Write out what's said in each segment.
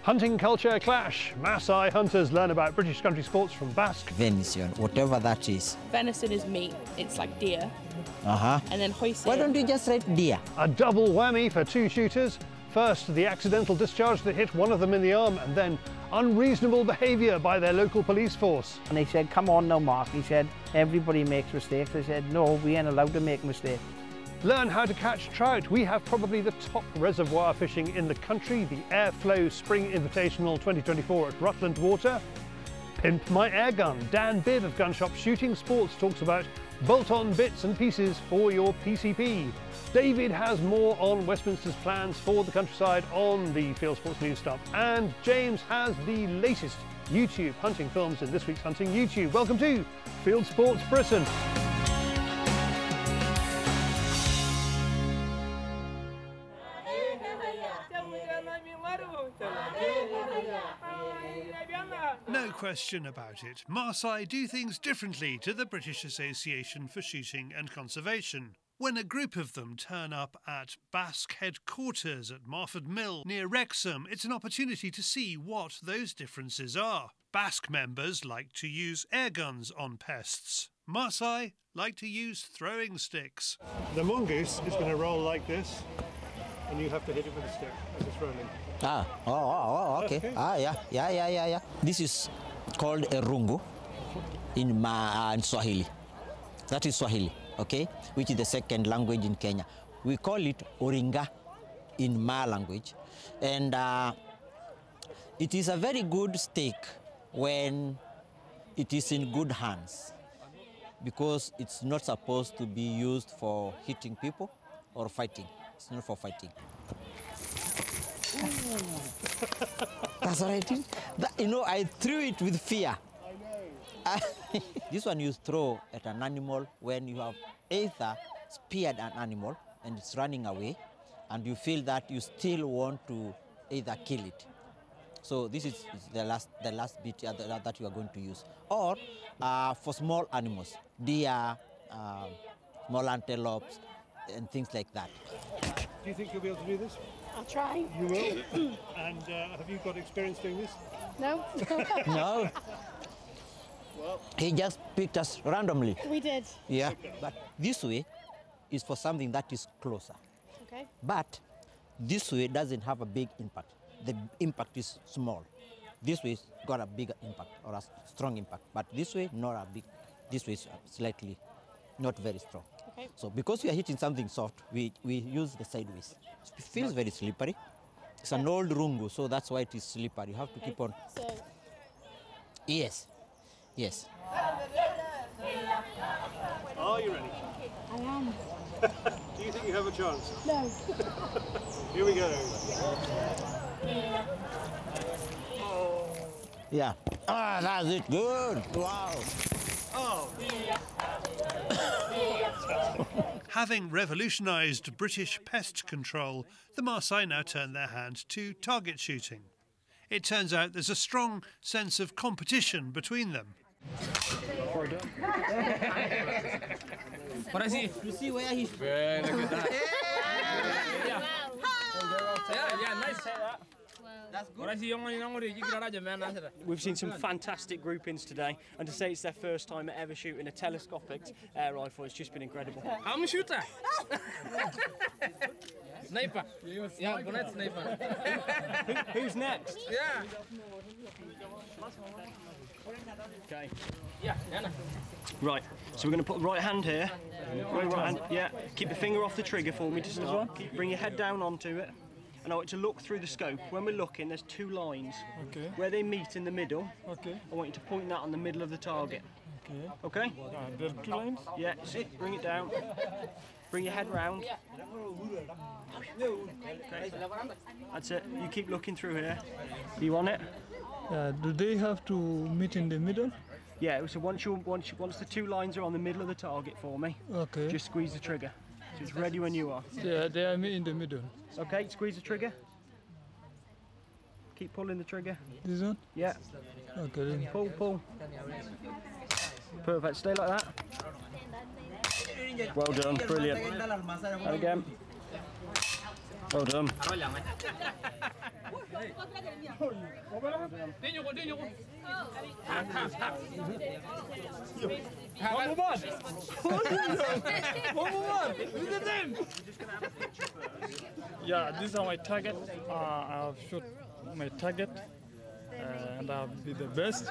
Hunting culture clash. Maasai hunters learn about British country sports from BASC. Venison, whatever that is. Venison is meat, it's like deer. Uh-huh. And then hoisin. Why don't you just write deer? A double whammy for two shooters. First, the accidental discharge that hit one of them in the arm, and then unreasonable behaviour by their local police force. And they said, come on now, Mark. He said, everybody makes mistakes. I said, no, we ain't allowed to make mistakes. Learn how to catch trout. We have probably the top reservoir fishing in the country, the Airflo Spring Invitational 2024 at Rutland Water. Pimp my airgun. Dan Bibb of Gun Shop Shooting Sports talks about bolt-on bits and pieces for your PCP. David has more on Westminster's plans for the countryside on the Fieldsports News Stump. And James has the latest YouTube hunting films in this week's Hunting YouTube. Welcome to Fieldsports Britain. No question about it, Maasai do things differently to the British Association for Shooting and Conservation. When a group of them turn up at BASC headquarters at Marford Mill near Wrexham, it's an opportunity to see what those differences are. BASC members like to use air guns on pests. Maasai like to use throwing sticks. The mongoose is going to roll like this, and you have to hit it with a stick as it's rolling. Okay. Yeah. This is called a rungu in Swahili. That is Swahili, okay, which is the second language in Kenya. We call it oringa in Ma language, and it is a very good stick when it is in good hands, because it's not supposed to be used for hitting people or fighting. It's not for fighting. That's what I did. You know, I threw it with fear. I know. This one you throw at an animal when you have either speared an animal and it's running away, and you feel that you still want to either kill it. So this is the last bit that you are going to use. Or for small animals, deer, small antelopes, and things like that. Do you think you'll be able to do this? I'll try. You will? And have you got experience doing this? No. No. Well, he just picked us randomly. We did. Yeah. Okay. But this way is for something that is closer. Okay. But this way doesn't have a big impact. The impact is small. This way got a bigger impact or a strong impact. But this way, not a big. This way is slightly not very strong. Okay. So because we are hitting something soft, we use the sideways. It feels very slippery. It's an old rungu, so that's why it is slippery. You have to keep on. So. Yes. Yes. Are you ready? I am. Do you think you have a chance? No. Here we go. Yeah. Ah, that's it. Good. Wow. Oh. Having revolutionised British pest control, the Maasai now turn their hand to target shooting. It turns out there's a strong sense of competition between them. What I see? You see where he's... Look at that. Yeah, nice. That's good. We've seen some fantastic groupings today, and to say it's their first time ever shooting a telescopic air rifle, it's just been incredible. I'm a shooter. Sniper. Yeah, bonnet sniper. Who's next? Yeah. Okay. Yeah. Right, so we're going to put the right hand here. Right hand, yeah. Keep the finger off the trigger for me to start. Bring your head down onto it. And I want you to look through the scope. When we're looking, there's two lines. Okay. Where they meet in the middle. Okay. I want you to point that on the middle of the target. Okay. Okay? There are two lines? Yeah, sit, bring it down. Bring your head round. Okay. That's it. You keep looking through here. You on it? Do they have to meet in the middle? Yeah, so once the two lines are on the middle of the target for me, okay, just squeeze the trigger. So it's ready when you are. Yeah, they are in the middle. Okay, squeeze the trigger. Keep pulling the trigger. This one? Yeah. Okay. Then. Pull. Perfect. Stay like that. Well done. Brilliant. And again. Well done. Yeah, these are my target. I have shot my target and I have been the best.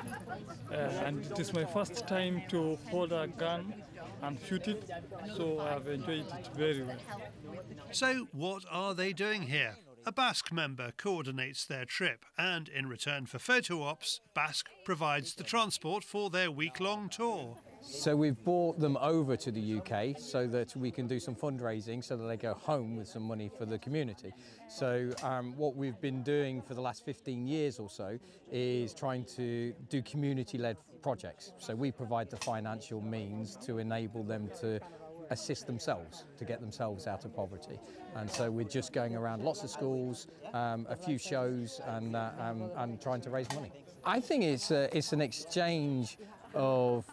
And it is my first time to hold a gun and shoot it, so I have enjoyed it very well. So what are they doing here? A BASC member coordinates their trip, and in return for photo ops, BASC provides the transport for their week-long tour. So we've brought them over to the UK so that we can do some fundraising so that they go home with some money for the community. So what we've been doing for the last 15 years or so is trying to do community-led projects. So we provide the financial means to enable them to assist themselves, to get themselves out of poverty. And so we're just going around lots of schools, a few shows and trying to raise money. I think it's an exchange of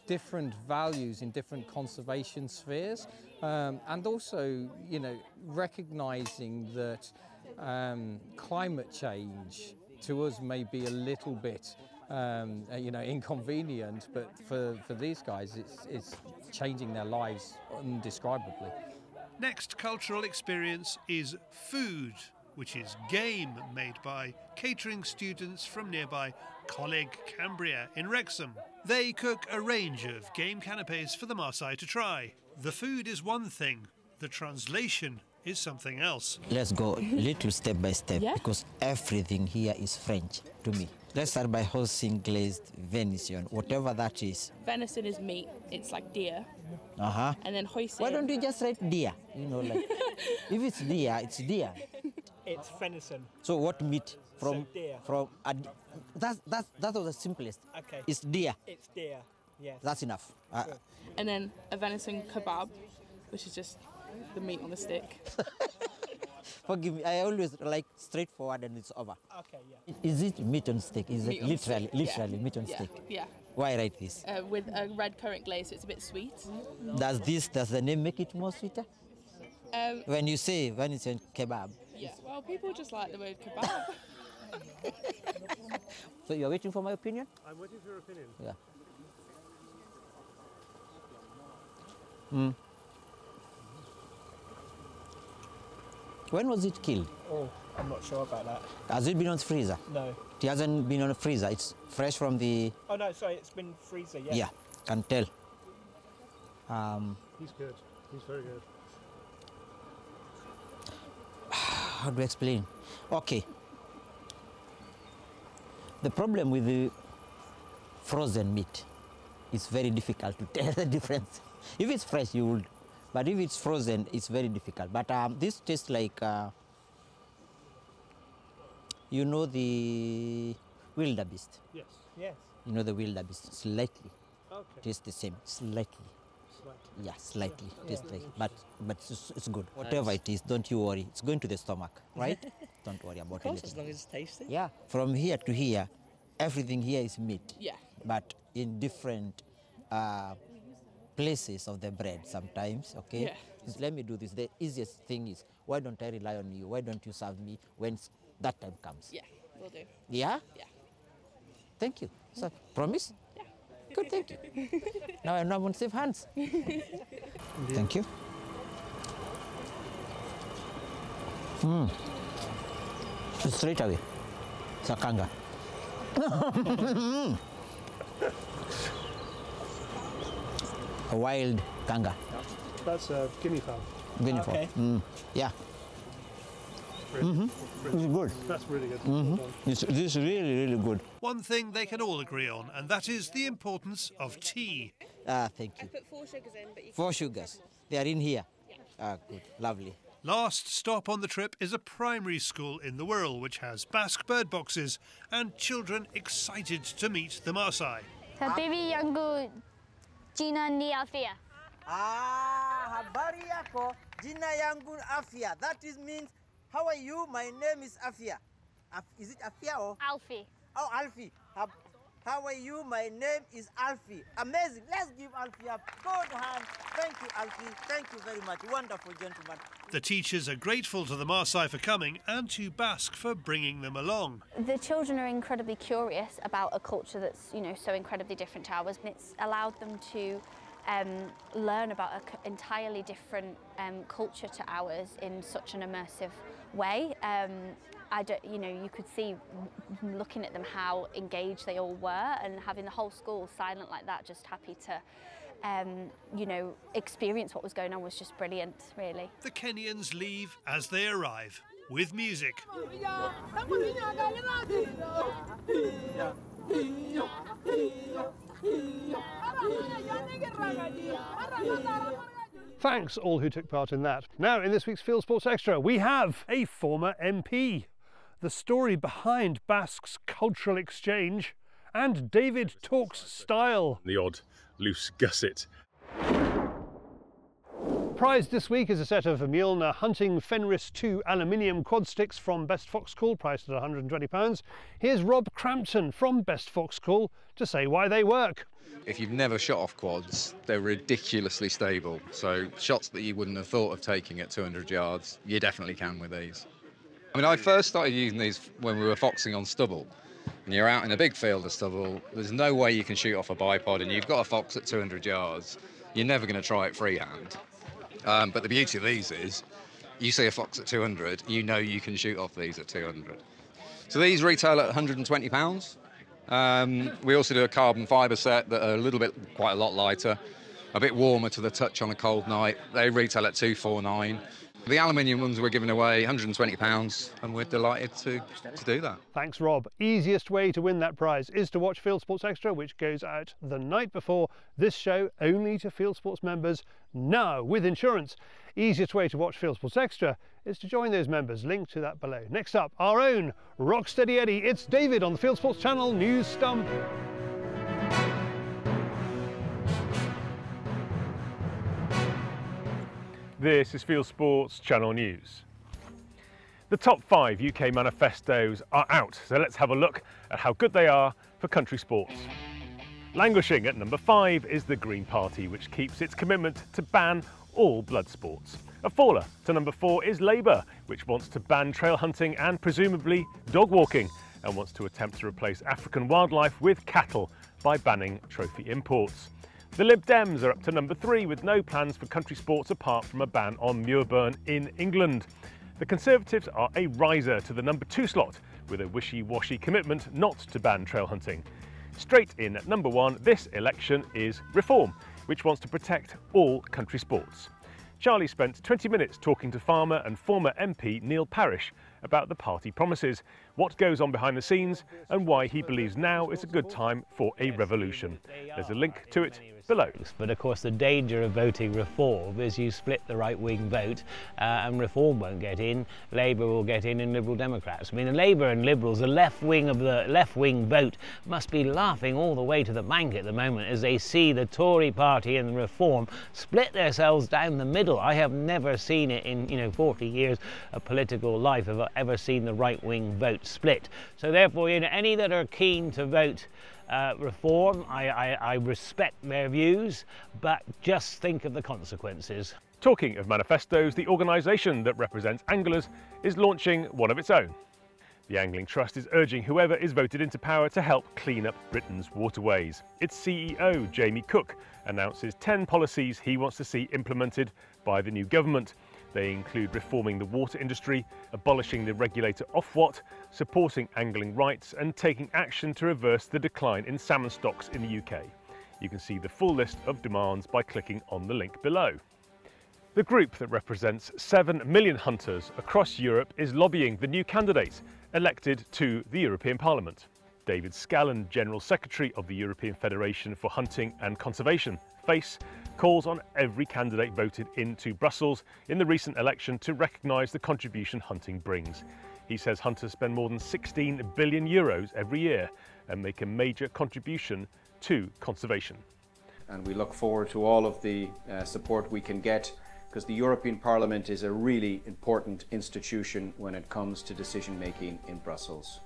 different values in different conservation spheres, and also, you know, recognizing that climate change to us may be a little bit you know, inconvenient, but for these guys it's changing their lives indescribably. Next cultural experience is food, which is game made by catering students from nearby Coleg Cambria in Wrexham. They cook a range of game canapes for the Maasai to try. The food is one thing, the translation is something else. Let's go little step by step, because everything here is French to me. Let's start by horsing glazed venison, whatever that is. Venison is meat. It's like deer. And then hoisin. Why don't you just write deer? You know, like if it's deer, it's deer. It's venison. So what meat from? So deer. That was the simplest. Okay. It's deer. It's deer. Yes. That's enough. And then a venison kebab, which is just the meat on the stick. Forgive me, I always like straightforward and it's over. Okay, yeah. Is it meat on stick? Is Meat it on literally stick, meat on yeah. stick? Yeah. Why write this? With a red currant glaze, so it's a bit sweet. Does the name make it more sweeter? When you say venison kebab. Yeah. Well, people just like the word kebab. So you're waiting for my opinion? I'm waiting for your opinion. Yeah. When was it killed? Oh, I'm not sure about that. Has it been on the freezer? No. It hasn't been on the freezer. It's fresh from the... Oh, no, sorry, it's been freezer, yeah. Yeah, can tell. He's good. He's very good. How do I explain? Okay. The problem with the frozen meat, it's very difficult to tell the difference. If it's fresh, you would. But if it's frozen, it's very difficult. But this tastes like, you know, the wildebeest. Yes. Yes. You know the wildebeest, slightly. Okay. Tastes the same, slightly. Slightly. Yeah, slightly. Tastes like, but it's good. Whatever it is, don't you worry. It's going to the stomach, right? Don't worry about it. Of course, as long as it's tasty. Yeah, from here to here, everything here is meat. Yeah. But in different places of the bread sometimes, okay? Yeah. Let me do this. The easiest thing is, why don't I rely on you? Why don't you serve me when that time comes? Yeah, will do. Yeah? Yeah. Thank you. So, promise? Yeah. Good, thank you. Now I'm on safe hands. Thank you. Straight away. Sakanga. A wild kanga. That's a guinea fowl. Guinea fowl. Okay. Yeah. It's good. That's really good. This is really, really good. One thing they can all agree on, and that is the importance of tea. Thank you. Put 4 sugars in, but you 4 sugars. They are in here. Good. Lovely. Last stop on the trip is a primary school in the Wirral, which has BASC bird boxes and children excited to meet the Maasai. Habibi yangu jina ni Afia. Habari yako, jina yangu Afia. That means, how are you? My name is Afia. Is it Afia or? Alfie. Oh, Alfie. How are you? My name is Alfie. Amazing. Let's give Alfie a good hand. Thank you, Alfie. Thank you very much. Wonderful gentleman. The teachers are grateful to the Maasai for coming and to BASC for bringing them along. The children are incredibly curious about a culture that's, you know, so incredibly different to ours. And it's allowed them to learn about an entirely different culture to ours in such an immersive way. You know, you could see looking at them how engaged they all were, and having the whole school silent like that, just happy to, you know, experience what was going on was just brilliant, really. The Kenyans leave as they arrive, with music. Thanks all who took part in that. Now in this week's Fieldsports Extra we have a former MP, the story behind BASC's cultural exchange, and David talks style. The odd loose gusset. Prized this week is a set of Mjolnir Hunting Fenris 2 aluminium quad sticks from Best Fox Call, priced at £120. Here's Rob Crampton from Best Fox Call to say why they work. If you've never shot off quads, they're ridiculously stable. So shots that you wouldn't have thought of taking at 200 yards, you definitely can with these. I mean, I first started using these when we were foxing on stubble. And you're out in a big field of stubble, there's no way you can shoot off a bipod, and you've got a fox at 200 yards, you're never going to try it freehand. But the beauty of these is, you see a fox at 200, you know you can shoot off these at 200. So these retail at £120. We also do a carbon fibre set that are quite a lot lighter, a bit warmer to the touch on a cold night. They retail at £249. The aluminium ones we're giving away £120, and we're delighted to do that. Thanks, Rob. Easiest way to win that prize is to watch Fieldsports Extra, which goes out the night before this show, only to Fieldsports members now with insurance. Easiest way to watch Fieldsports Extra is to join those members. Link to that below. Next up, our own Rocksteady Eddie. It's David on the Fieldsports Channel News Stump. This is Fieldsports Channel News. The top 5 UK manifestos are out, so let's have a look at how good they are for country sports. Languishing at number 5 is the Green Party, which keeps its commitment to ban all blood sports. A faller to number 4 is Labour, which wants to ban trail hunting and presumably dog walking, and wants to attempt to replace African wildlife with cattle by banning trophy imports. The Lib Dems are up to number 3 with no plans for country sports apart from a ban on muirburn in England. The Conservatives are a riser to the number 2 slot with a wishy-washy commitment not to ban trail hunting. Straight in at number 1 this election is Reform, which wants to protect all country sports. Charlie spent 20 minutes talking to farmer and former MP Neil Parish about the party promises, what goes on behind the scenes, and why he believes now is a good time for a revolution. There's a link to it below. But of course the danger of voting Reform is you split the right-wing vote and Reform won't get in, Labour will get in and Liberal Democrats. I mean, the Labour and Liberals, the left wing of the left-wing vote must be laughing all the way to the bank at the moment as they see the Tory party and Reform split themselves down the middle. I have never seen it in 40 years of political life, have I ever seen the right-wing vote split. So therefore, any that are keen to vote Reform, I respect their views, but just think of the consequences. Talking of manifestos, the organisation that represents anglers is launching one of its own. The Angling Trust is urging whoever is voted into power to help clean up Britain's waterways. Its CEO, Jamie Cook, announces 10 policies he wants to see implemented by the new government. They include reforming the water industry, abolishing the regulator Ofwat, supporting angling rights, and taking action to reverse the decline in salmon stocks in the UK. You can see the full list of demands by clicking on the link below. The group that represents 7 million hunters across Europe is lobbying the new candidate elected to the European Parliament. David Scallon, General Secretary of the European Federation for Hunting and Conservation, FACE, calls on every candidate voted into Brussels in the recent election to recognise the contribution hunting brings. He says hunters spend more than €16 billion every year and make a major contribution to conservation. And we look forward to all of the support we can get, because the European Parliament is a really important institution when it comes to decision making in Brussels.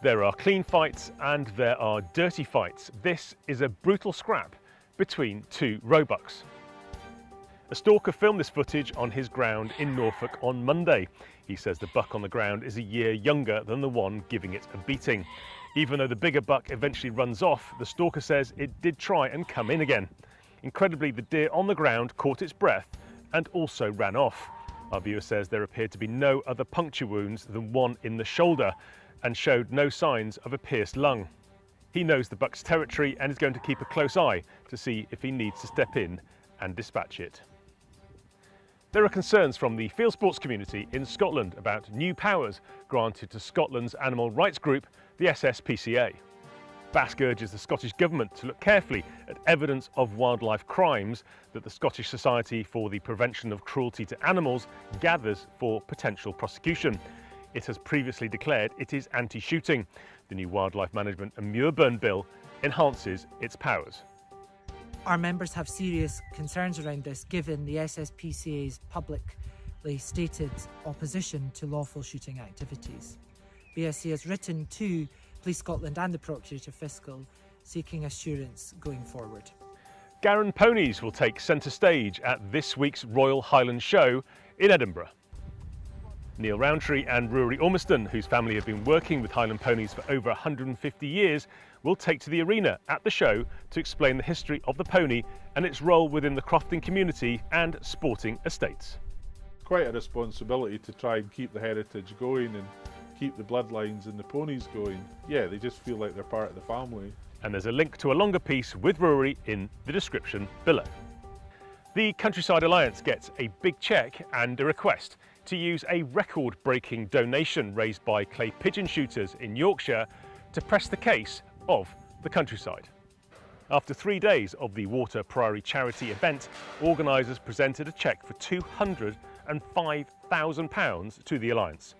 There are clean fights and there are dirty fights. This is a brutal scrap between two roebucks. A stalker filmed this footage on his ground in Norfolk on Monday. He says the buck on the ground is a year younger than the one giving it a beating. Even though the bigger buck eventually runs off, the stalker says it did try and come in again. Incredibly, the deer on the ground caught its breath and also ran off. Our viewer says there appeared to be no other puncture wounds than one in the shoulder and showed no signs of a pierced lung. He knows the buck's territory and is going to keep a close eye to see if he needs to step in and dispatch it. There are concerns from the field sports community in Scotland about new powers granted to Scotland's animal rights group, the SSPCA. BASC urges the Scottish Government to look carefully at evidence of wildlife crimes that the Scottish Society for the Prevention of Cruelty to Animals gathers for potential prosecution. It has previously declared it is anti-shooting. The new Wildlife Management and Muirburn Bill enhances its powers. Our members have serious concerns around this, given the SSPCA's publicly stated opposition to lawful shooting activities. BASC has written to Police Scotland and the Procurator Fiscal seeking assurance going forward. Garran ponies will take centre stage at this week's Royal Highland Show in Edinburgh. Neil Rowntree and Rory Ormiston, whose family have been working with Highland ponies for over 150 years, will take to the arena at the show to explain the history of the pony and its role within the crofting community and sporting estates. It's quite a responsibility to try and keep the heritage going and keep the bloodlines and the ponies going. Yeah, they just feel like they're part of the family. And there's a link to a longer piece with Rory in the description below. The Countryside Alliance gets a big cheque and a request to use a record-breaking donation raised by clay pigeon shooters in Yorkshire to press the case of the countryside. After 3 days of the Water Priory charity event, organisers presented a cheque for £205,000 to the Alliance.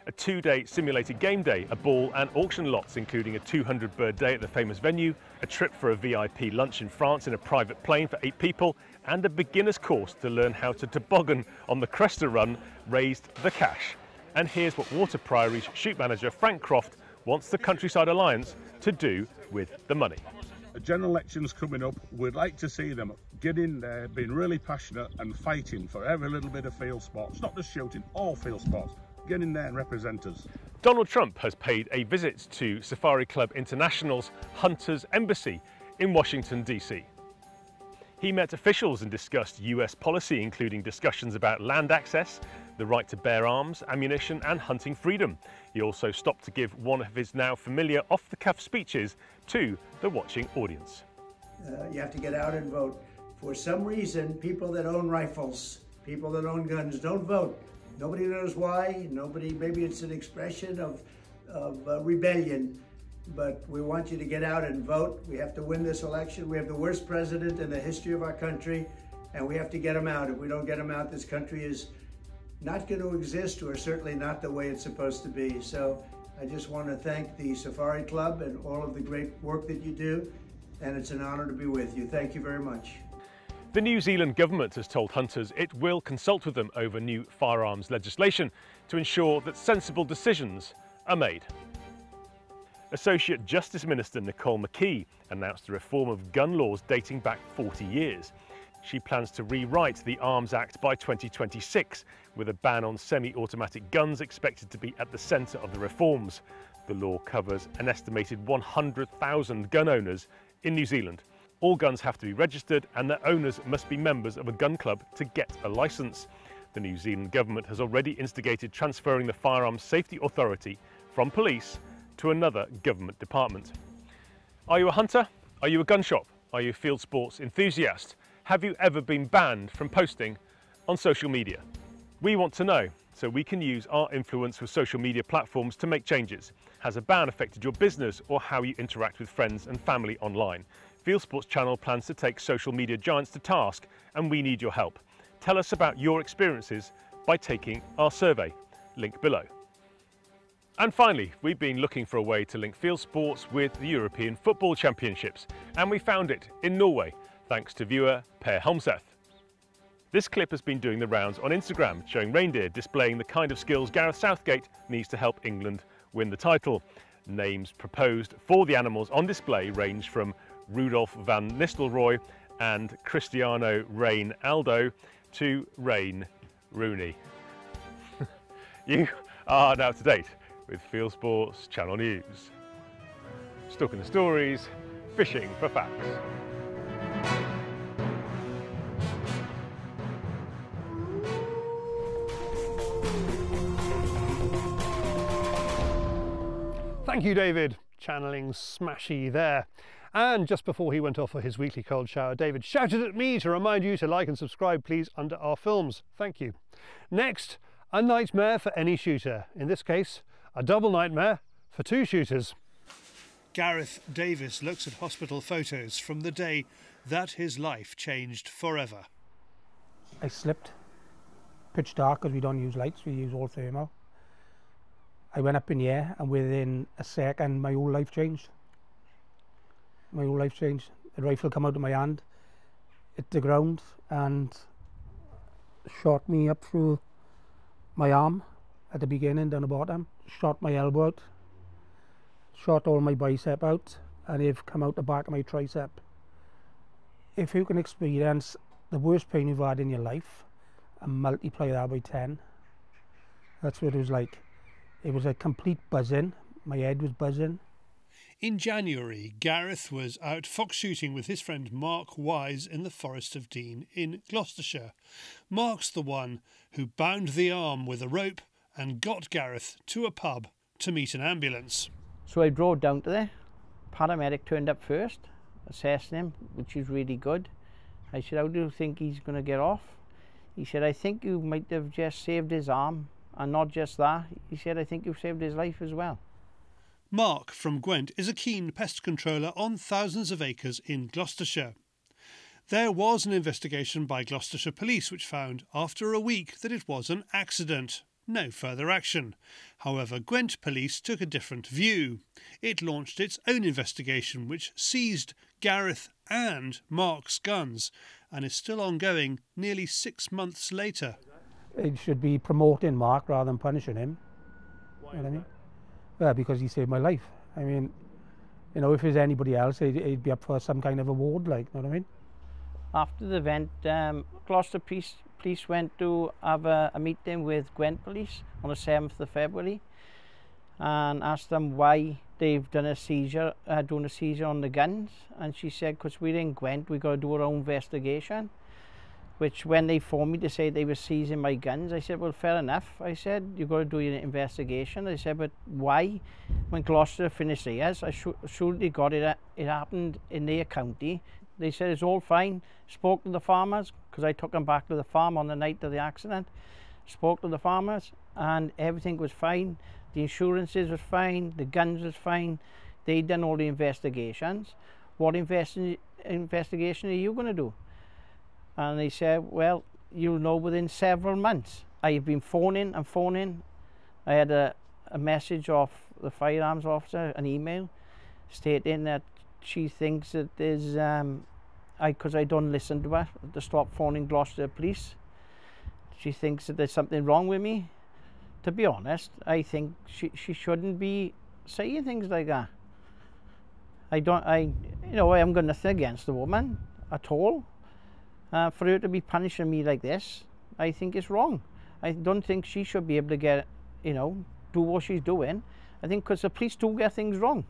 A 2-day simulated game day, a ball and auction lots including a 200-bird day at the famous venue, a trip for a VIP lunch in France in a private plane for 8 people, and a beginner's course to learn how to toboggan on the Cresta Run raised the cash. And here's what Water Priory's shoot manager Frank Croft wants the Countryside Alliance to do with the money. A general election's coming up. We'd like to see them get in there, being really passionate and fighting for every little bit of field sports, not just shooting, all field sports. Get in there and represent us. Donald Trump has paid a visit to Safari Club International's Hunters Embassy in Washington, D.C. He met officials and discussed US policy, including discussions about land access, the right to bear arms, ammunition and hunting freedom. He also stopped to give one of his now familiar off-the-cuff speeches to the watching audience. You have to get out and vote. For some reason, people that own rifles, people that own guns don't vote. Nobody knows why. Maybe it's an expression of rebellion. But we want you to get out and vote. We have to win this election. We have the worst president in the history of our country, and we have to get him out. If we don't get him out, this country is not going to exist, or certainly not the way it's supposed to be. So I just want to thank the Safari Club and all of the great work that you do, and it's an honor to be with you. Thank you very much. The New Zealand government has told hunters it will consult with them over new firearms legislation to ensure that sensible decisions are made. Associate Justice Minister Nicole McKee announced a reform of gun laws dating back 40 years. She plans to rewrite the Arms Act by 2026, with a ban on semi-automatic guns expected to be at the centre of the reforms. The law covers an estimated 100,000 gun owners in New Zealand. All guns have to be registered and their owners must be members of a gun club to get a licence. The New Zealand government has already instigated transferring the Firearms Safety Authority from police to another government department. Are you a hunter? Are you a gun shop? Are you a field sports enthusiast? Have you ever been banned from posting on social media? We want to know, so we can use our influence with social media platforms to make changes. Has a ban affected your business or how you interact with friends and family online? Fieldsports Channel plans to take social media giants to task, and we need your help. Tell us about your experiences by taking our survey. Link below. And finally, we've been looking for a way to link field sports with the European Football Championships, and we found it in Norway, thanks to viewer Per Holmseth. This clip has been doing the rounds on Instagram, showing reindeer displaying the kind of skills Gareth Southgate needs to help England win the title. Names proposed for the animals on display range from Rudolph van Nistelrooy and Cristiano Rain Aldo to Rain Rooney. You are now up to date with Fieldsports Channel News. Stuck in the stories, fishing for facts. Thank you, David. Channeling Smashy there. And just before he went off for his weekly cold shower, David shouted at me to remind you to like and subscribe, please, under our films. Thank you. Next, a nightmare for any shooter. In this case, a double nightmare for two shooters. Gareth Davis looks at hospital photos from the day that his life changed forever. I slipped. Pitch dark because we don't use lights, we use all thermal. I went up in the air and within a second my whole life changed. My whole life changed. The rifle come out of my hand, hit the ground and shot me up through my arm at the beginning, down the bottom, shot my elbow out, shot all my bicep out, and they've come out the back of my tricep. If you can experience the worst pain you've had in your life and multiply that by 10, that's what it was like. It was a complete buzzing. My head was buzzing. In January, Gareth was out fox shooting with his friend Mark Wise in the Forest of Dean in Gloucestershire. Mark's the one who bound the arm with a rope and got Gareth to a pub to meet an ambulance. So I drove down to there. Paramedic turned up first, assessed him, which is really good. I said, how do you think he's going to get off? He said, I think you might have just saved his arm. And not just that, he said, I think you've saved his life as well. Mark from Gwent is a keen pest controller on thousands of acres in Gloucestershire. There was an investigation by Gloucestershire Police which found after a week that it was an accident. No further action. However, Gwent Police took a different view. It launched its own investigation which seized Gareth and Mark's guns and is still ongoing nearly 6 months later. It should be promoting Mark rather than punishing him. Why? You know what I mean? Well, because he saved my life. I mean, you know, if it was anybody else, he'd be up for some kind of award, like, you know what I mean? After the event, Gloucester Police went to have a meeting with Gwent Police on the 7th of February and asked them why they've done a seizure, doing a seizure on the guns. And she said, because we're in Gwent, we've got to do our own investigation. Which when they phoned me to say they were seizing my guns, I said, well, fair enough. I said, you've got to do your investigation. I said, but why? When Gloucester finished theirs, I surely got it. It happened in their county. They said it's all fine. Spoke to the farmers, because I took them back to the farm on the night of the accident. Spoke to the farmers, and everything was fine. The insurances was fine. The guns was fine. They'd done all the investigations. What investigation are you going to do? And they said, well, you'll know within several months. I've been phoning and phoning. I had a message off the firearms officer, an email, stating that she thinks that there's, because I don't listen to her, to stop phoning Gloucester Police. She thinks that there's something wrong with me. To be honest, I think she shouldn't be saying things like that. You know, I haven't got nothing against the woman at all. For her to be punishing me like this, I think it's wrong. I don't think she should be able to get, you know, do what she's doing. I think because the police do get things wrong.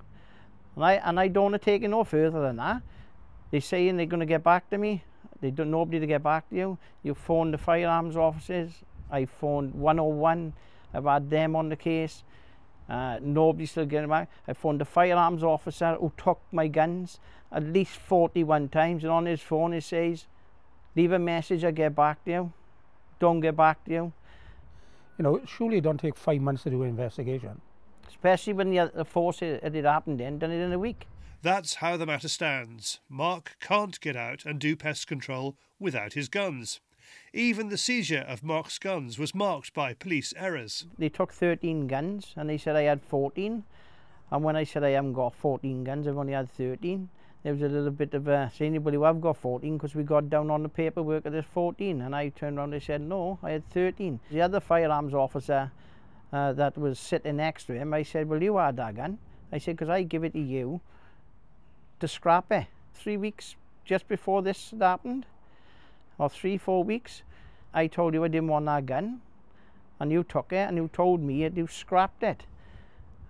And I don't want to take it no further than that. They're saying they're going to get back to me. They don't nobody to get back to you. You phone the firearms officers. I phoned 101. I've had them on the case. Nobody's still getting back. I phoned the firearms officer who took my guns at least 41 times. And on his phone it says, leave a message, I'll get back to you. Don't get back to you. You know, surely it don't take 5 months to do an investigation. Especially when the force it happened in, done it in a week. That's how the matter stands. Mark can't get out and do pest control without his guns. Even the seizure of Mark's guns was marked by police errors. They took 13 guns and they said I had 14. And when I said I haven't got 14 guns, I've only had 13. There was a little bit of a, say anybody who have got 14, because we got down on the paperwork that there's 14. And I turned around and they said, no, I had 13. The other firearms officer that was sitting next to him, I said, well, you had that gun. I said, because I give it to you to scrap it. 3 weeks just before this happened, or 3-4 weeks, I told you I didn't want that gun, and you took it and you told me that you scrapped it,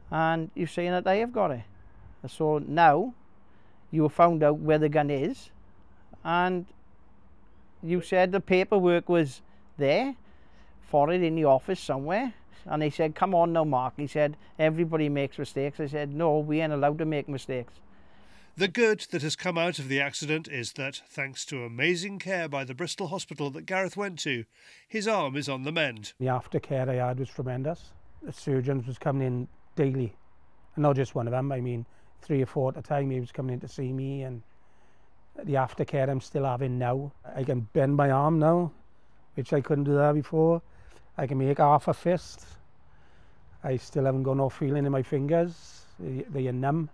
and you're saying that I have got it. So now you found out where the gun is, and you said the paperwork was there for it in the office somewhere. And they said, come on now, Mark. He said, everybody makes mistakes. I said, no, we ain't allowed to make mistakes. The good that has come out of the accident is that, thanks to amazing care by the Bristol hospital that Gareth went to, his arm is on the mend. The aftercare I had was tremendous. The surgeons was coming in daily, and not just one of them. I mean, 3 or 4 at a time. He was coming in to see me, and the aftercare I'm still having now. I can bend my arm now, which I couldn't do that before. I can make half a fist. I still haven't got no feeling in my fingers. They are numb,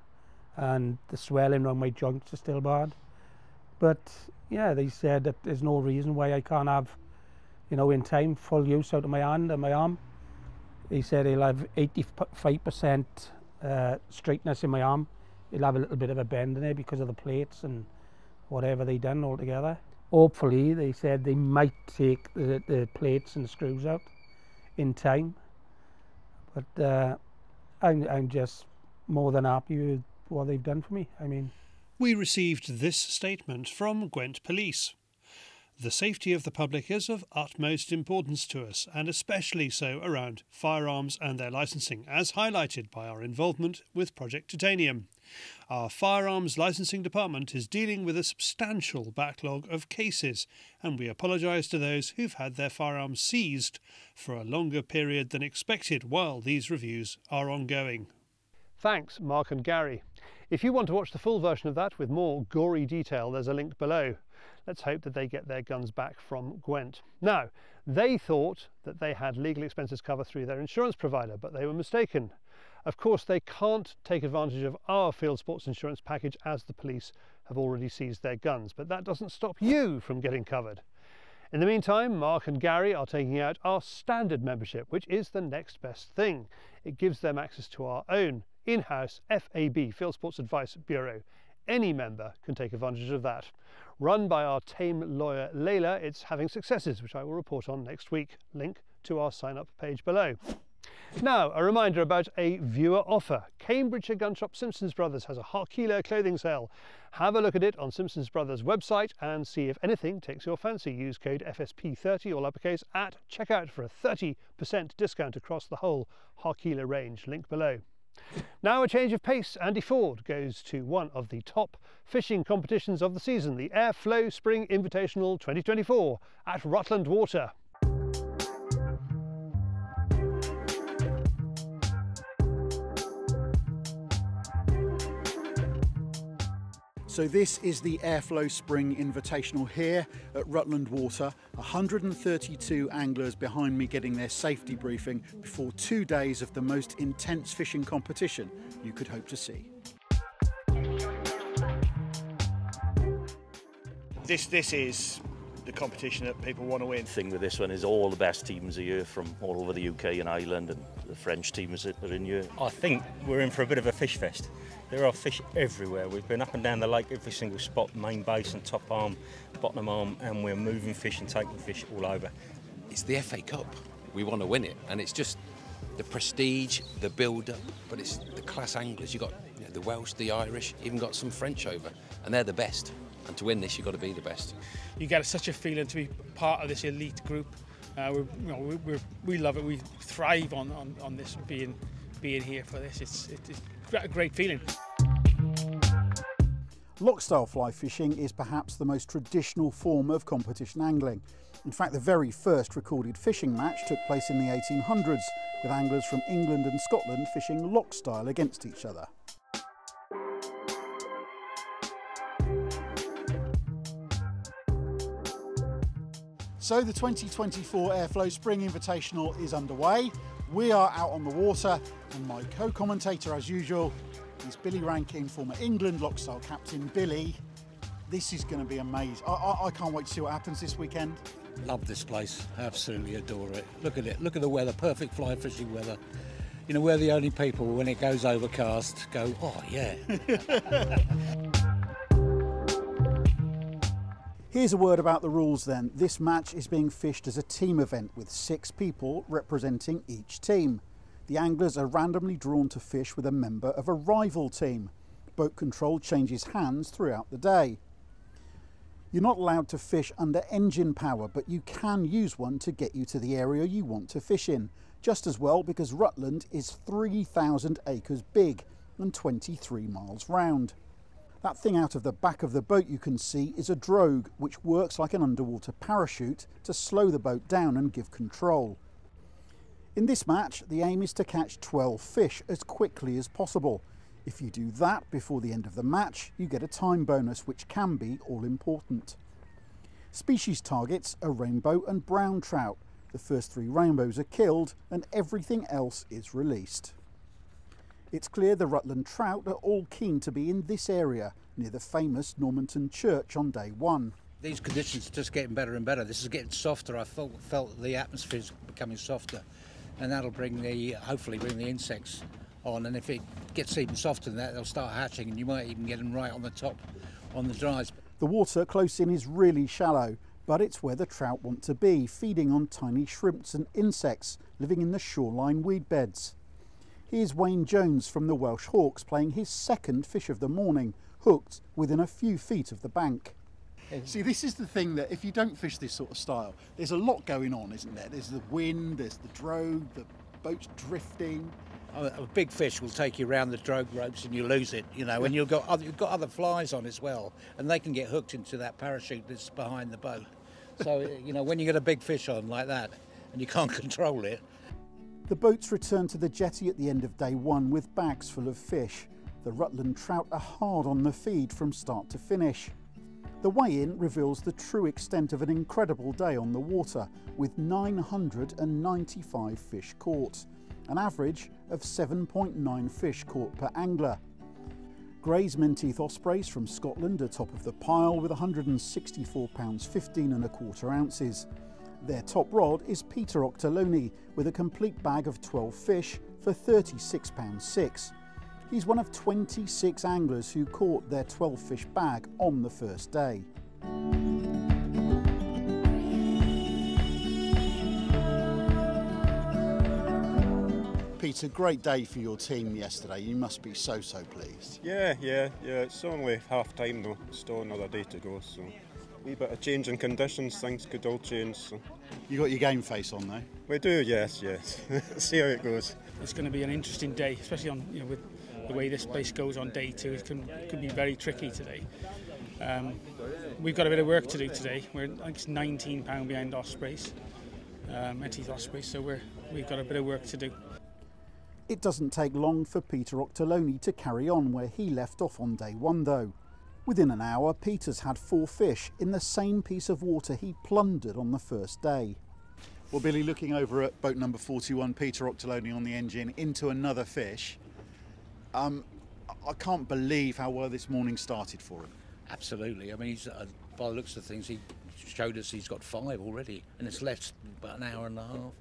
and the swelling around my joints is still bad. But yeah, they said that there's no reason why I can't have, you know, in time, full use out of my hand and my arm. He said he'll have 85% straightness in my arm. He'll have a little bit of a bend in it because of the plates and whatever they done altogether. Hopefully, they said they might take the plates and the screws out in time. But I'm just more than happy with what they've done for me. I mean, we received this statement from Gwent Police. The safety of the public is of utmost importance to us, and especially so around firearms and their licensing, as highlighted by our involvement with Project Titanium. Our firearms licensing department is dealing with a substantial backlog of cases, and we apologise to those who've had their firearms seized for a longer period than expected while these reviews are ongoing. Thanks, Mark and Gary. If you want to watch the full version of that with more gory detail, there's a link below. Let's hope that they get their guns back from Gwent. Now, they thought that they had legal expenses cover through their insurance provider, but they were mistaken. Of course, they can't take advantage of our Fieldsports insurance package as the police have already seized their guns, but that doesn't stop you from getting covered. In the meantime, Mark and Gary are taking out our standard membership, which is the next best thing. It gives them access to our own in-house FAB, Fieldsports Advice Bureau. Any member can take advantage of that. Run by our tame lawyer Layla, it's having successes, which I will report on next week. Link to our sign-up page below. Now, a reminder about a viewer offer. Cambridgeshire gun shop Simpsons Brothers has a Harkila clothing sale. Have a look at it on Simpsons Brothers website and see if anything takes your fancy. Use code FSP30, all uppercase, at checkout for a 30% discount across the whole Harkila range. Link below. Now a change of pace. Andy Ford goes to one of the top fishing competitions of the season, the Airflo Spring Invitational 2024 at Rutland Water. So this is the Airflo Spring Invitational here at Rutland Water. 132 anglers behind me getting their safety briefing before 2 days of the most intense fishing competition you could hope to see. This is the competition that people want to win. The thing with this one is all the best teams are here from all over the UK and Ireland, and the French teams that are in here. I think we're in for a bit of a fish fest. There are fish everywhere. We've been up and down the lake, every single spot, main basin, top arm, bottom arm, and we're moving fish and taking fish all over. It's the FA Cup. We want to win it, and it's just the prestige, the build-up, but it's the class anglers. You've got the Welsh, the Irish, even got some French over, and they're the best. And to win this, you've got to be the best. You get such a feeling to be part of this elite group. We love it. We thrive on this, being here for this. It's a great feeling. Lock-style fly fishing is perhaps the most traditional form of competition angling. In fact, the very first recorded fishing match took place in the 1800s, with anglers from England and Scotland fishing lock-style against each other. So the 2024 Airflo Spring Invitational is underway. We are out on the water, and my co-commentator as usual is Billy Rankin, former England lock-style captain. Billy, this is going to be amazing. I can't wait to see what happens this weekend. Love this place, absolutely adore it. Look at it, look at the weather, perfect fly fishing weather. You know, we're the only people, when it goes overcast, go, oh yeah. Here's a word about the rules then. This match is being fished as a team event with 6 people representing each team. The anglers are randomly drawn to fish with a member of a rival team. Boat control changes hands throughout the day. You're not allowed to fish under engine power, but you can use one to get you to the area you want to fish in. Just as well, because Rutland is 3,000 acres big and 23 miles round. That thing out of the back of the boat you can see is a drogue, which works like an underwater parachute to slow the boat down and give control. In this match, the aim is to catch 12 fish as quickly as possible. If you do that before the end of the match, you get a time bonus, which can be all important. Species targets are rainbow and brown trout. The first 3 rainbows are killed and everything else is released. It's clear the Rutland trout are all keen to be in this area, near the famous Normanton Church on day 1. These conditions are just getting better and better. This is getting softer. I felt the atmosphere's becoming softer, and that'll hopefully bring the insects on. And if it gets even softer than that, they'll start hatching, and you might even get them right on the top, on the dries. The water close in is really shallow, but it's where the trout want to be, feeding on tiny shrimps and insects living in the shoreline weed beds. Here's Wayne Jones from the Welsh Hawks playing his second fish of the morning, hooked within a few feet of the bank. See, this is the thing, that if you don't fish this sort of style, there's a lot going on, isn't there? There's the wind, there's the drogue, the boat's drifting. A big fish will take you around the drogue ropes and you lose it, you know, and you've got other flies on as well, and they can get hooked into that parachute that's behind the boat. So, you know, when you get a big fish on like that and you can't control it. The boats return to the jetty at the end of day 1 with bags full of fish. The Rutland trout are hard on the feed from start to finish. The weigh-in reveals the true extent of an incredible day on the water, with 995 fish caught, an average of 7.9 fish caught per angler. Gray's Menteith Ospreys from Scotland are top of the pile with 164 pounds 15 1/4 ounces. Their top rod is Peter Octoloni with a complete bag of 12 fish for £36 6. He's one of 26 anglers who caught their 12 fish bag on the first day. Peter, great day for your team yesterday. You must be so pleased. Yeah. It's only half time though. Still another day to go, so wee bit of change in conditions, things could all change. So. You got your game face on though? We do, yes. See how it goes. It's going to be an interesting day, especially on with the way this place goes on day 2. It could be very tricky today. We've got a bit of work to do today. We're like £19 behind Ospreys, Menteith Ospreys, so we've got a bit of work to do. It doesn't take long for Peter Octoloni to carry on where he left off on day 1 though. Within an hour, Peter's had 4 fish in the same piece of water he plundered on the first day. Well, Billy, looking over at boat number 41, Peter Octoloni on the engine, into another fish. I can't believe how well this morning started for him. Absolutely. I mean, he's, by the looks of things, he showed us he's got 5 already, and it's left about an hour and a half.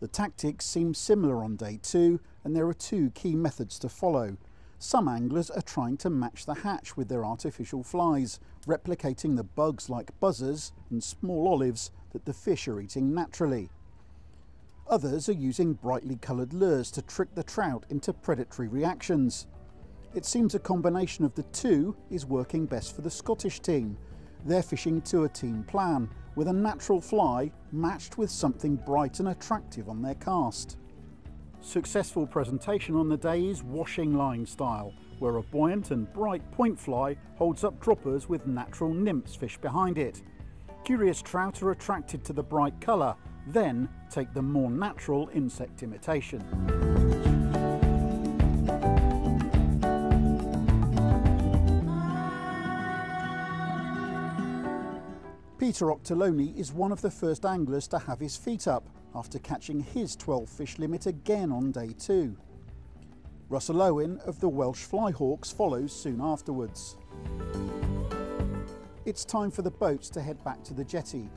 The tactics seem similar on day 2, and there are 2 key methods to follow. Some anglers are trying to match the hatch with their artificial flies, replicating the bugs like buzzers and small olives that the fish are eating naturally. Others are using brightly coloured lures to trick the trout into predatory reactions. It seems a combination of the 2 is working best for the Scottish team. They're fishing to a team plan, with a natural fly matched with something bright and attractive on their cast. Successful presentation on the day is washing line style, where a buoyant and bright point fly holds up droppers with natural nymphs fish behind it. Curious trout are attracted to the bright colour, then take the more natural insect imitation. Peter Octoloni is one of the first anglers to have his feet up after catching his 12 fish limit again on day 2. Russell Owen of the Welsh Flyhawks follows soon afterwards. It's time for the boats to head back to the jetty.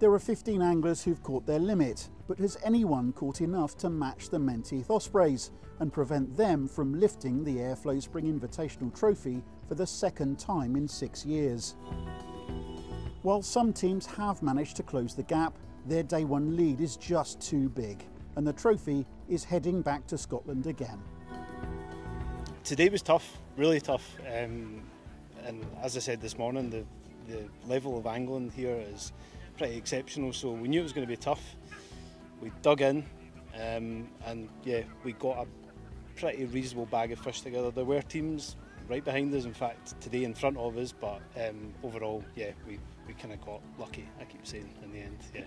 There are 15 anglers who've caught their limit, but has anyone caught enough to match the Menteith Ospreys and prevent them from lifting the Airflo Spring Invitational trophy for the second time in 6 years? While some teams have managed to close the gap, their day one lead is just too big, and the trophy is heading back to Scotland again. Today was tough, really tough, and as I said this morning, the level of angling here is pretty exceptional, so we knew it was going to be tough. We dug in, and yeah, we got a pretty reasonable bag of fish together. There were teams right behind us, in fact today in front of us, but overall, yeah, we kind of got lucky, I keep saying, in the end, yeah.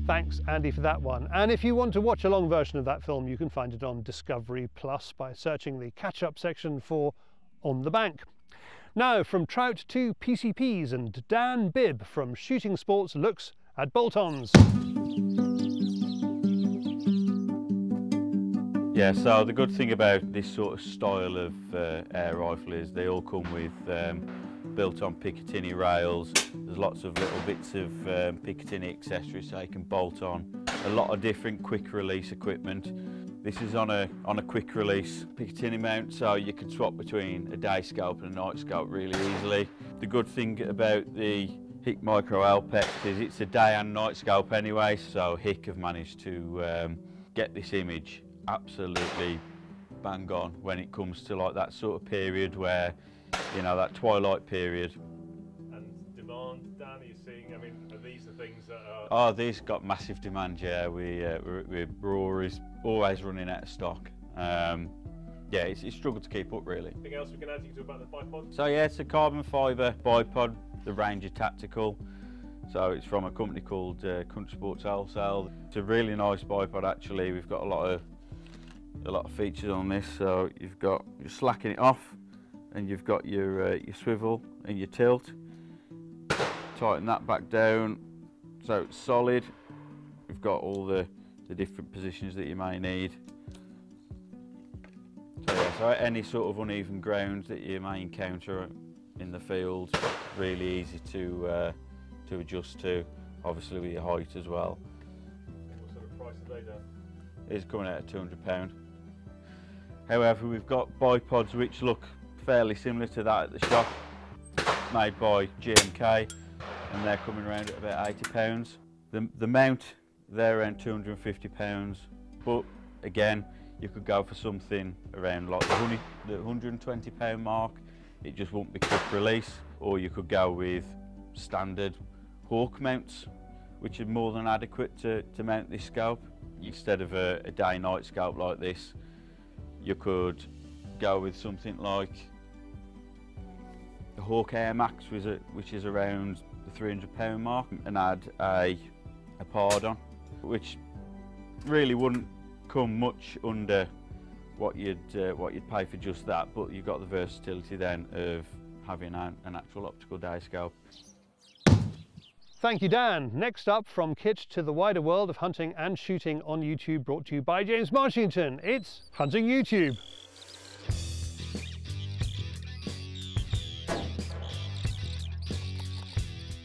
Thanks, Andy, for that one. And if you want to watch a long version of that film, you can find it on Discovery Plus by searching the catch-up section for On the Bank. Now, from trout to PCPs, and Dan Bibb from Shooting Sports looks at bolt-ons. Yeah, so the good thing about this sort of style of air rifle is they all come with built-on Picatinny rails. There's lots of little bits of Picatinny accessories so you can bolt on. A lot of different quick release equipment. This is on a quick release Picatinny mount, so you can swap between a day scope and a night scope really easily. The good thing about the Hick Micro Alpex is it's a day and night scope anyway, so Hick have managed to get this image absolutely bang on when it comes to like that sort of period where, you know, that twilight period. And demand, Dan, are you seeing, I mean, are these the things that are... Oh, these got massive demand, yeah. We're always running out of stock. Yeah, it's struggled to keep up really. Anything else we can add? You can talk about the bipod? So yeah, it's a carbon fibre bipod, the Ranger Tactical. So it's from a company called Country Sports Wholesale. It's a really nice bipod actually. We've got a lot of features on this. So you've got, you're slacking it off, and you've got your swivel and your tilt. Tighten that back down so it's solid. We've got all the different positions that you may need. So yeah, so any sort of uneven ground that you may encounter in the field, really easy to adjust to, obviously with your height as well. What sort of price are they, Dan? It's coming out at £200. However, we've got bipods which look fairly similar to that at the shop, made by GMK, and they're coming around at about £80. The mount, they're around £250, but again, you could go for something around like the £120 mark. It just won't be quick release, or you could go with standard Hawk mounts, which are more than adequate to mount this scope. Instead of a day-night scope like this, you could go with something like the Hawk Air Max, which is around the £300 mark, and add a pardon, which really wouldn't come much under what you'd pay for just that, but you've got the versatility then of having an actual optical day scope. Thank you, Dan. Next up, from kit to the wider world of hunting and shooting on YouTube, brought to you by James Marchington, it's Hunting YouTube.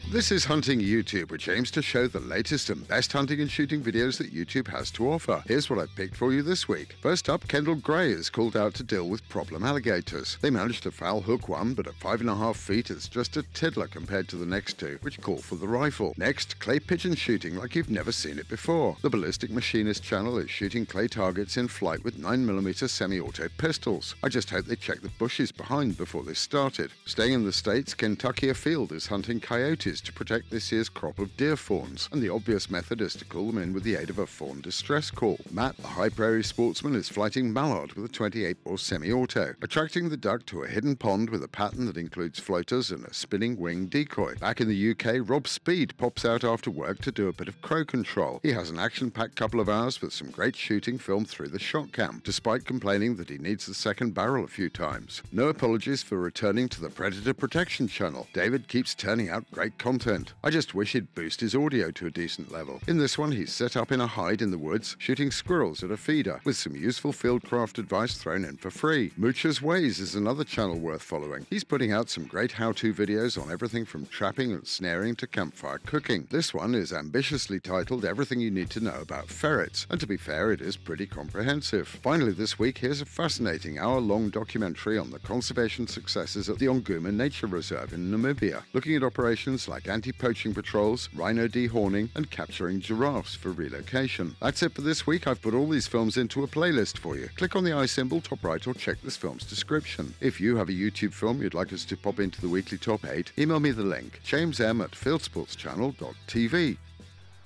This is Hunting YouTube, which aims to show the latest and best hunting and shooting videos that YouTube has to offer. Here's what I've picked for you this week. First up, Kendall Gray is called out to deal with problem alligators. They managed to foul hook one, but at 5.5 feet it's just a tiddler compared to the next two, which call for the rifle. Next, clay pigeon shooting like you've never seen it before. The Ballistic Machinist channel is shooting clay targets in flight with 9mm semi-auto pistols. I just hope they checked the bushes behind before this started. Staying in the States, Kentucky Field is hunting coyotes to protect this year's crop of deer fawns, and the obvious method is to call them in with the aid of a fawn distress call. Matt, the high prairie sportsman, is flighting mallard with a 28-bore semi-auto, attracting the duck to a hidden pond with a pattern that includes floaters and a spinning wing decoy. Back in the UK, Rob Speed pops out after work to do a bit of crow control. He has an action-packed couple of hours with some great shooting filmed through the shot cam, despite complaining that he needs the second barrel a few times. No apologies for returning to the Predator Protection channel. David keeps turning out great content. I just wish he'd boost his audio to a decent level. In this one, he's set up in a hide in the woods, shooting squirrels at a feeder, with some useful fieldcraft advice thrown in for free. Moocher's Ways is another channel worth following. He's putting out some great how-to videos on everything from trapping and snaring to campfire cooking. This one is ambitiously titled Everything You Need to Know About Ferrets, and to be fair, it is pretty comprehensive. Finally this week, here's a fascinating hour-long documentary on the conservation successes of the Onguma Nature Reserve in Namibia, looking at operations like anti-poaching patrols, rhino dehorning, and capturing giraffes for relocation. That's it for this week. I've put all these films into a playlist for you. Click on the eye symbol top right or check this film's description. If you have a YouTube film you'd like us to pop into the weekly top 8, email me the link, jamesm@fieldsportschannel.tv.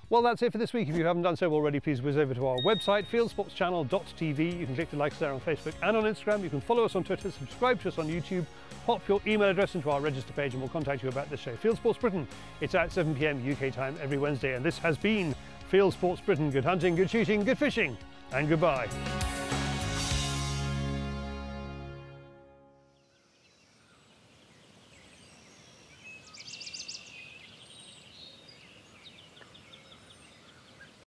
Well, that's it for this week. If you haven't done so already, please whiz over to our website, fieldsportschannel.tv. You can click the likes there on Facebook and on Instagram. You can follow us on Twitter, subscribe to us on YouTube, pop your email address into our register page and we'll contact you about this show. Fieldsports Britain, it's at 7 PM UK time every Wednesday, and this has been Fieldsports Britain. Good hunting, good shooting, good fishing, and goodbye.